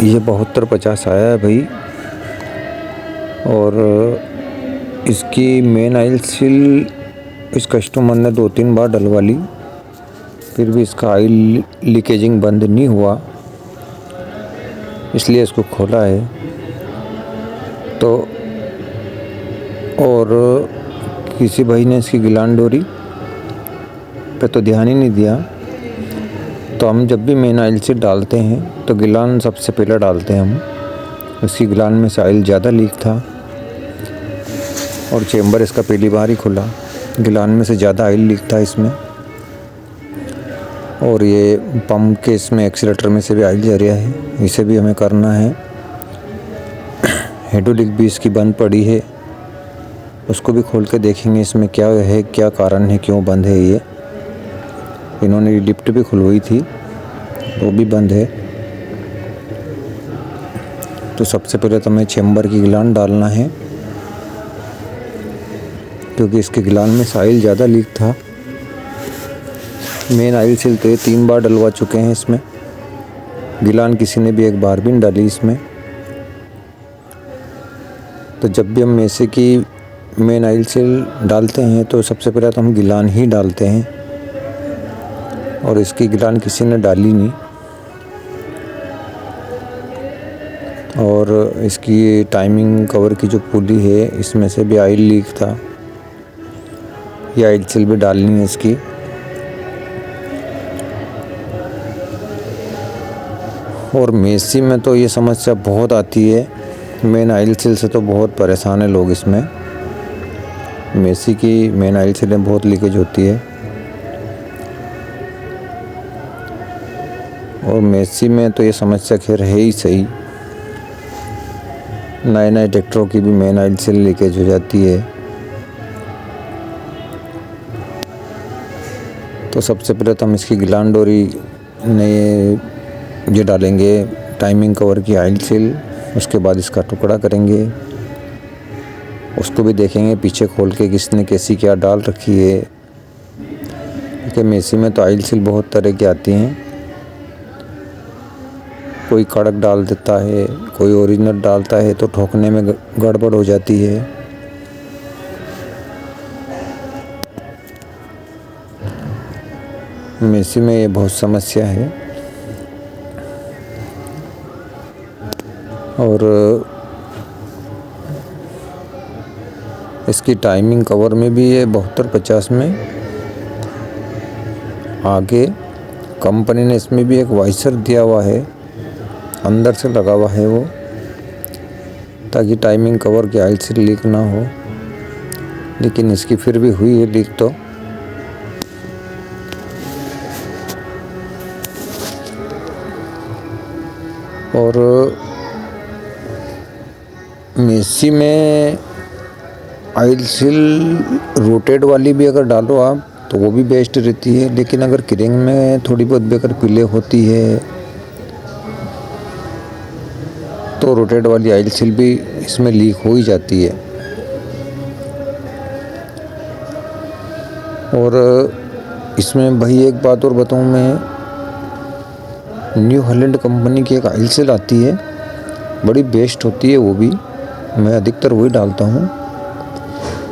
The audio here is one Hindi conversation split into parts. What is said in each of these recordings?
ये 7250 आया है भाई, और इसकी मेन ऑयल सील इस कस्टमर ने 2-3 बार डलवा ली, फिर भी इसका ऑयल लीकेजिंग बंद नहीं हुआ, इसलिए इसको खोला है। तो और किसी भाई ने इसकी गिलान डोरी पे तो ध्यान ही नहीं दिया। तो हम जब भी मेन ऑयल सील डालते हैं तो गिलान सबसे पहले डालते हैं हम। इसकी गिलान में से ऑयल ज़्यादा लीक था और चेम्बर इसका पहली बार ही खुला, गिलान में से ज़्यादा ऑयल लीक था इसमें। और ये पंप के इसमें एक्सीलेटर में से भी ऑयल जा रहा है, इसे भी हमें करना है। हाइड्रोलिक भी इसकी बंद पड़ी है, उसको भी खोल के देखेंगे इसमें क्या है, क्या कारण है, क्यों बंद है। ये इन्होंने लिफ्ट भी खुलवाई थी, वो भी बंद है। तो सबसे पहले तो हमें चेम्बर की गिलान डालना है, क्योंकि इसके गिलान में से ऑयल ज़्यादा लीक था। मेन ऑयल सील तो 3 बार डलवा चुके हैं इसमें, गिलान किसी ने भी एक बार भी नहीं डाली इसमें। तो जब भी हम ऐसे की मेन ऑयल सील डालते हैं तो सबसे पहले तो हम गिलान ही डालते हैं, और इसकी गिलान किसी ने डाली नहीं। और इसकी टाइमिंग कवर की जो पुली है इसमें से भी ऑयल लीक था, ये ऑयल सील भी डालनी है इसकी। और मेसी में तो ये समस्या बहुत आती है, मेन ऑयल सील से तो बहुत परेशान है लोग इसमें। मेसी की मेन ऑयल सीलें बहुत लीकेज होती है, और मेसी में तो ये समस्या खैर है ही सही। नए ट्रैक्टरों की भी मेन ऑयल सील लीकेज हो जाती है। तो सबसे पहले तो हम इसकी गिलान डोरी नए ये डालेंगे, टाइमिंग कवर की ऑयल सील, उसके बाद इसका टुकड़ा करेंगे, उसको भी देखेंगे पीछे खोल के किसने कैसी क्या डाल रखी है। क्योंकि मेसी में तो ऑयल सील बहुत तरह की आती हैं, कोई कड़क डाल देता है, कोई ओरिजिनल डालता है, तो ठोकने में गड़बड़ हो जाती है। मेसी में ये बहुत समस्या है। और इसकी टाइमिंग कवर में भी ये 7250 में आगे कंपनी ने इसमें भी एक वाइसर दिया हुआ है, अंदर से लगा हुआ है वो, ताकि टाइमिंग कवर की ऑयल सील लीक ना हो। लेकिन इसकी फिर भी हुई है लीक। तो और मेसी में ऑयल सील रोटेट वाली भी अगर डालो आप तो वो भी बेस्ट रहती है, लेकिन अगर किरिंग में थोड़ी बहुत भी अगर पीले होती है तो रोटेट वाली ऑयल सील भी इसमें लीक हो ही जाती है। और इसमें भाई एक बात और बताऊं मैं, न्यू हॉलैंड कंपनी की एक ऑयल सील आती है, बड़ी बेस्ट होती है वो भी, मैं अधिकतर वही डालता हूँ।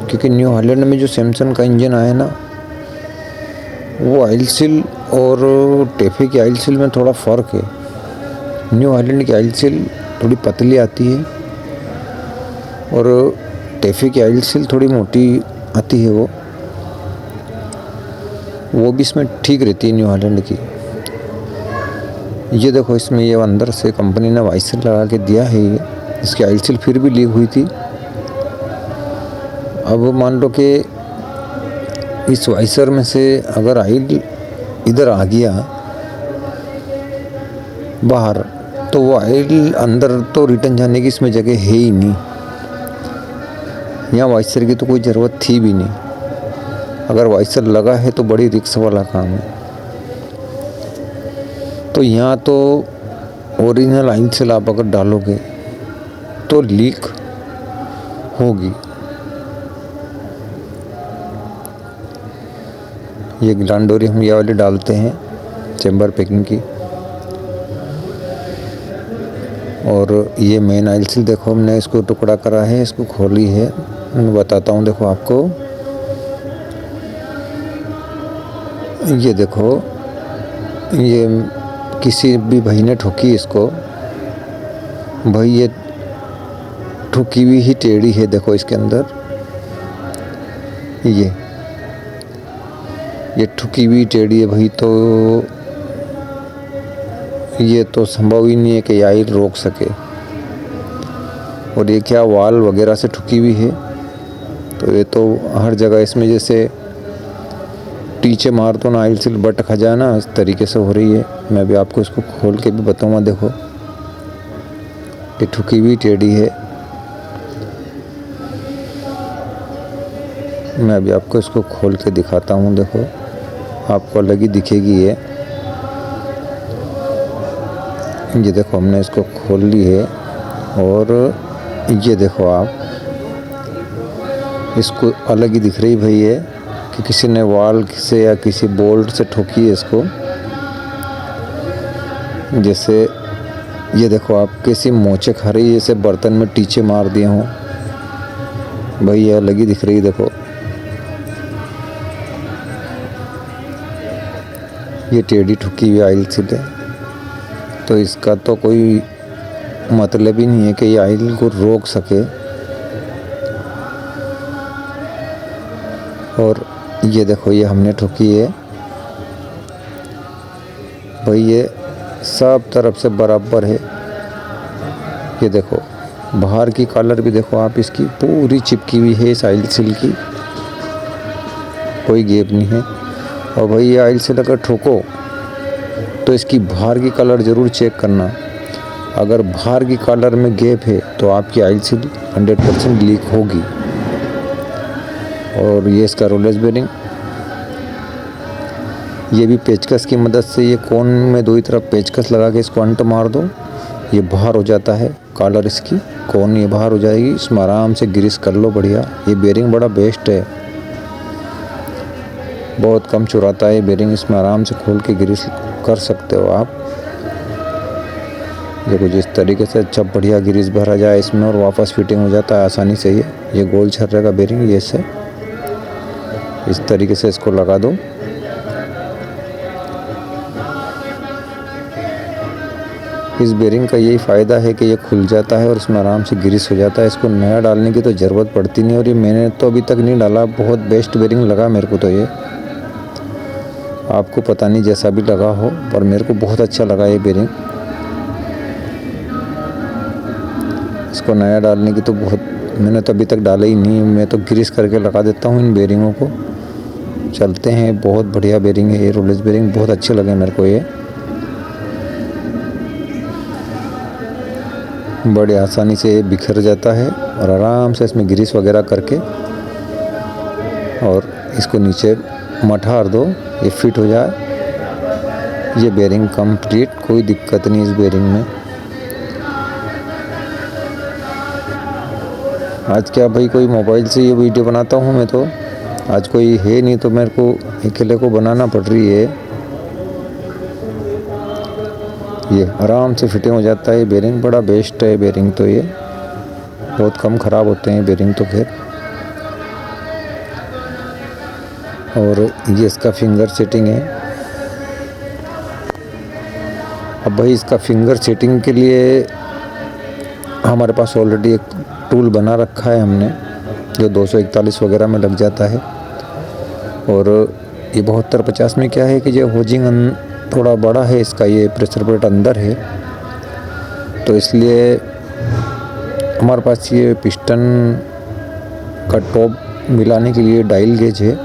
क्योंकि न्यू हॉलैंड में जो सैमसंग का इंजन आया ना, वो ऑयल सील और टेफे की ऑयल सील में थोड़ा फ़र्क है। न्यू हॉलैंड की ऑयल सील थोड़ी पतली आती है और टेफे की ऑयल सील थोड़ी मोटी आती है। वो भी इसमें ठीक रहती है न्यू हॉलैंड की। ये देखो, इसमें ये अंदर से कंपनी ने वाइसर लगा के दिया है, ये इसकी ऑयल सील फिर भी लीक हुई थी। अब मान लो कि इस वाइसर में से अगर ऑयल इधर आ गया बाहर, तो वो ऑयल अंदर तो रिटर्न जाने की इसमें जगह है ही नहीं। यहाँ वाइसर की तो कोई ज़रूरत थी भी नहीं। अगर वाइसर लगा है तो बड़ी रिस्क वाला काम है। तो यहाँ तो ओरिजिनल ऑयल सील आप अगर डालोगे तो लीक होगी। ये गिलान डोरी हम ये वाली डालते हैं चेम्बर पैकिंग की। और ये मेन आइल सील देखो, हमने इसको टुकड़ा करा है, इसको खोली है, मैं बताता हूँ। देखो आपको ये देखो, ये किसी भी भाई ने ठोकी इसको, भाई ये ठुकी हुई ही टेढ़ी है। देखो इसके अंदर ये ठुकी हुई टेढ़ी है भाई, तो ये तो संभव ही नहीं है कि ये आइल रोक सके। और ये क्या वाल वगैरह से ठुकी हुई है, तो ये तो हर जगह इसमें जैसे टीचे मार तो ना आइल सील बट खा जाए ना, इस तरीके से हो रही है। मैं भी आपको इसको खोल के भी बताऊंगा। देखो ये ठुकी हुई टेढ़ी है, मैं अभी आपको इसको खोल के दिखाता हूँ। देखो आपको अलग ही दिखेगी ये देखो हमने इसको खोल ली है। और ये देखो आप, इसको अलग ही दिख रही भाई है कि किसी ने वाल से या किसी बोल्ट से ठोकी है इसको। जैसे ये देखो आप, कैसी मोचे खा रही है, जैसे बर्तन में टीचे मार दिए हों भाई, ये अलग ही दिख रही है। देखो ये टेढ़ी ठुकी हुई आइल सील है, तो इसका तो कोई मतलब ही नहीं है कि ये आइल को रोक सके। और ये देखो, ये हमने ठुकी है भाई, ये सब तरफ से बराबर है। ये देखो बाहर की कलर भी देखो आप, इसकी पूरी चिपकी हुई है इस आइल सील की, कोई गैप नहीं है। और भाई ये आइल सील अगर ठोको तो इसकी बाहर की कलर ज़रूर चेक करना। अगर बाहर की कलर में गैप है तो आपकी आइल सील 100% लीक होगी। और ये इसका रोलेस बेरिंग, ये भी पेचकस की मदद से, ये कोन में दो ही तरफ पेचकस लगा के इसको अंट मार दो, ये बाहर हो जाता है कॉलर, इसकी कोन ये बाहर हो जाएगी। इसमें आराम से ग्रीस कर लो बढ़िया। ये बेरिंग बड़ा बेस्ट है, बहुत कम चुराता है ये बेरिंग, इसमें आराम से खोल के ग्रीस कर सकते हो आप। देखो जिस तरीके से अच्छा बढ़िया ग्रीस भरा जाए इसमें और वापस फिटिंग हो जाता है आसानी से। ये गोल छर्रे का बेरिंग, ये से इस तरीके से इसको लगा दो। इस बेरिंग का यही फ़ायदा है कि ये खुल जाता है और इसमें आराम से ग्रीस हो जाता है। इसको नया डालने की तो ज़रूरत पड़ती नहीं। और ये मैंने तो अभी तक नहीं डाला, बहुत बेस्ट बेरिंग लगा मेरे को। तो ये आपको पता नहीं जैसा भी लगा हो, पर मेरे को बहुत अच्छा लगा ये बेरिंग। इसको नया डालने की तो बहुत, मैंने तो अभी तक डाला ही नहीं, मैं तो ग्रीस करके लगा देता हूँ इन बेरिंगों को। चलते हैं, बहुत बढ़िया बेरिंग है ये रोलेस बेरिंग, बहुत अच्छे लगे मेरे को। ये बड़े आसानी से ये बिखर जाता है और आराम से इसमें ग्रीस वगैरह करके और इसको नीचे मठार दो, ये फिट हो जाए। ये बेरिंग कंप्लीट, कोई दिक्कत नहीं इस बेरिंग में। आज क्या भाई, कोई मोबाइल से ये वीडियो बनाता हूँ मैं, तो आज कोई है नहीं तो मेरे को अकेले को बनाना पड़ रही है। ये आराम से फिटिंग हो जाता है। बेरिंग बड़ा बेस्ट है बेरिंग, तो ये बहुत कम ख़राब होते हैं बेरिंग तो खैर। और ये इसका फिंगर सेटिंग है। अब भाई इसका फिंगर सेटिंग के लिए हमारे पास ऑलरेडी एक टूल बना रखा है हमने, जो 241 वगैरह में लग जाता है। और ये 7250 में क्या है कि ये होजिंग थोड़ा बड़ा है इसका, ये प्रेशर प्लेट अंदर है, तो इसलिए हमारे पास ये पिस्टन का टॉप मिलाने के लिए डायल गेज है,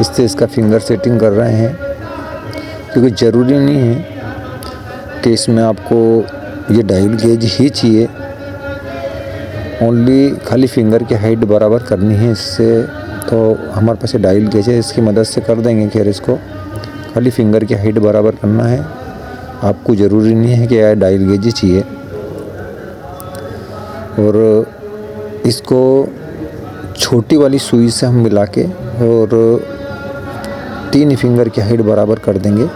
इससे इसका फिंगर सेटिंग कर रहे हैं। क्योंकि ज़रूरी नहीं है कि इसमें आपको ये डायल गेज ही चाहिए, ओनली खाली फिंगर की हाइट बराबर करनी है इससे। तो हमारे पास ये डायल गेज है, इसकी मदद से कर देंगे। खैर इसको खाली फिंगर की हाइट बराबर करना है, आपको ज़रूरी नहीं है कि यार डायल गेज ही चाहिए। और इसको छोटी वाली सुई से हम मिला के और 3 ही फिंगर की हाइट बराबर कर देंगे।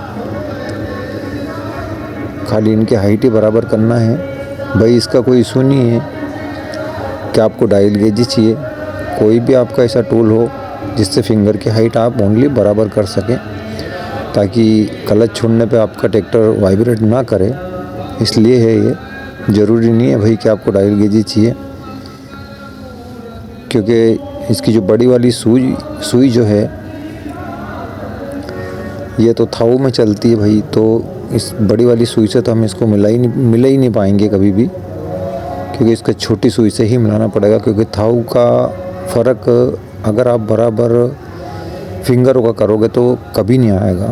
खाली इनकी हाइट ही बराबर करना है भाई। इसका कोई इशू नहीं है कि आपको डायल गेज ही चाहिए। कोई भी आपका ऐसा टूल हो जिससे फिंगर की हाइट आप ओनली बराबर कर सकें, ताकि क्लच छोड़ने पे आपका ट्रैक्टर वाइब्रेट ना करे, इसलिए है ये। ज़रूरी नहीं है भाई कि आपको डायल गेज ही चाहिए, क्योंकि इसकी जो बड़ी वाली सुई जो है ये तो थाऊ में चलती है भाई। तो इस बड़ी वाली सुई से तो हम इसको मिला ही नहीं पाएंगे कभी भी, क्योंकि इसका छोटी सुई से ही मिलाना पड़ेगा। क्योंकि थाऊ का फ़र्क अगर आप बराबर फिंगरों का करोगे तो कभी नहीं आएगा।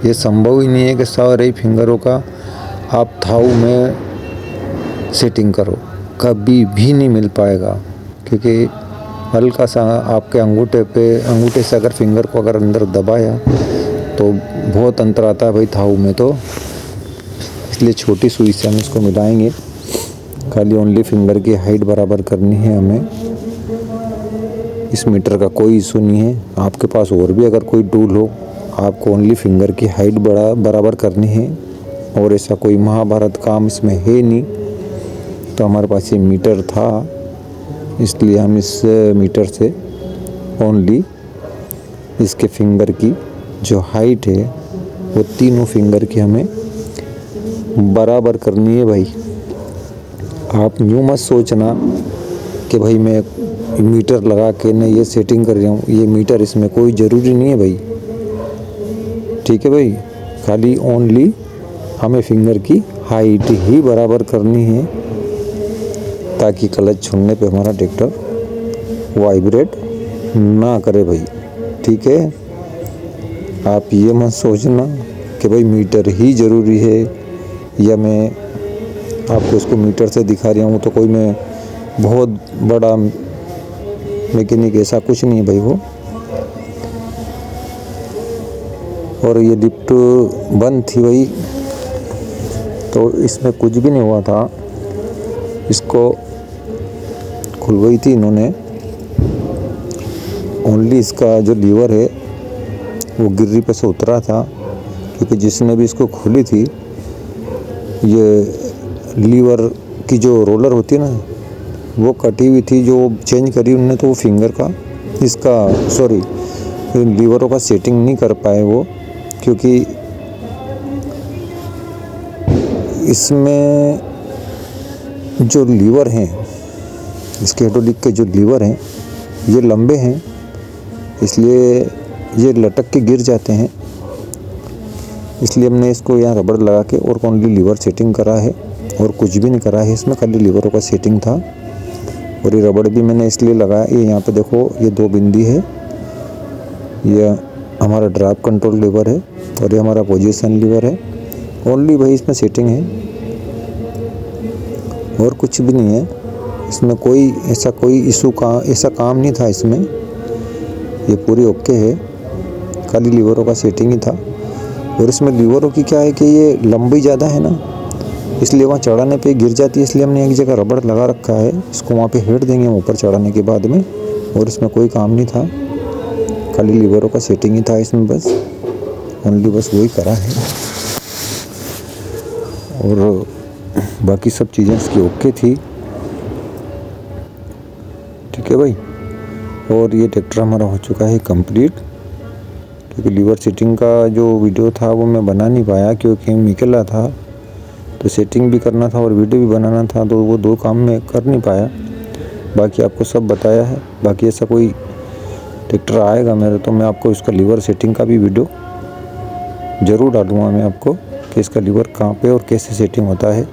ये संभव ही नहीं है कि सारे फिंगरों का आप थाऊ में सेटिंग करो, कभी भी नहीं मिल पाएगा। क्योंकि हल्का सा आपके अंगूठे से अगर फिंगर को अगर अंदर दबाया तो बहुत अंतर आता है भाई थाऊ में। तो इसलिए छोटी सुई से हम इसको मिलाएंगे। खाली ओनली फिंगर की हाइट बराबर करनी है हमें। इस मीटर का कोई इशू नहीं है। आपके पास और भी अगर कोई टूल हो, आपको ओनली फिंगर की हाइट बराबर करनी है, और ऐसा कोई महाभारत काम इसमें है नहीं। तो हमारे पास ये मीटर था, इसलिए हम इस मीटर से ओनली इसके फिंगर की जो हाइट है वो तीनों फिंगर की हमें बराबर करनी है भाई। आप यूँ मत सोचना कि भाई मैं मीटर लगा के ना ये सेटिंग कर रहा हूँ। ये मीटर इसमें कोई ज़रूरी नहीं है भाई, ठीक है भाई। खाली ओनली हमें फिंगर की हाइट ही बराबर करनी है, ताकि क्लच छोड़ने पे हमारा ट्रैक्टर वाइब्रेट ना करे भाई, ठीक है। आप ये मत सोचना कि भाई मीटर ही ज़रूरी है, या मैं आपको इसको मीटर से दिखा रहा हूँ तो कोई मैं बहुत बड़ा मैकेनिक, ऐसा कुछ नहीं है भाई वो। और ये लिफ्ट बंद थी भाई, तो इसमें कुछ भी नहीं हुआ था। इसको खुलवाई थी इन्होंने, ओनली इसका जो लीवर है वो गिर्री पे से उतरा था। क्योंकि जिसने भी इसको खोली थी, ये लीवर की जो रोलर होती है ना वो कटी हुई थी, जो चेंज करी उन्होंने। तो वो फिंगर का लीवरों का सेटिंग नहीं कर पाए वो, क्योंकि इसमें जो लीवर हैं, इसके हाइड्रोलिक के जो लीवर हैं ये लंबे हैं, इसलिए ये लटक के गिर जाते हैं। इसलिए हमने इसको यहाँ रबड़ लगा के और ओनली लीवर सेटिंग करा है, और कुछ भी नहीं करा है इसमें, खाली लीवरों का सेटिंग था। और ये रबड़ भी मैंने इसलिए लगाया, ये यहाँ पे देखो ये 2 बिंदी है, ये हमारा ड्राइव कंट्रोल लीवर है और ये हमारा पोजीशन लीवर है। ओनली भाई इसमें सेटिंग है और कुछ भी नहीं है इसमें। कोई इशू का ऐसा काम नहीं था इसमें, ये पूरी ओके है। खाली लीवरों का सेटिंग ही था। और इसमें लीवरों की क्या है कि ये लंबी ज़्यादा है ना, इसलिए वहाँ चढ़ाने पे गिर जाती है। इसलिए हमने एक जगह रबड़ लगा रखा है, इसको वहाँ पे हेड देंगे हम ऊपर चढ़ाने के बाद में। और इसमें कोई काम नहीं था, खाली लीवरों का सेटिंग ही था इसमें, बस ओनली बस वही करा है। और बाकी सब चीज़ें इसकी ओके थी, ठीक है भाई। और ये ट्रैक्टर हमारा हो चुका है कंप्लीट। क्योंकि लीवर सेटिंग का जो वीडियो था वो मैं बना नहीं पाया, क्योंकि निकला था तो सेटिंग भी करना था और वीडियो भी बनाना था, तो वो 2 काम मैं कर नहीं पाया। बाकी आपको सब बताया है। बाकी ऐसा कोई ट्रैक्टर आएगा मेरे तो मैं आपको इसका लीवर सेटिंग का भी वीडियो ज़रूर डालूँगा मैं आपको, कि इसका लीवर कहाँ पे और कैसे सेटिंग होता है।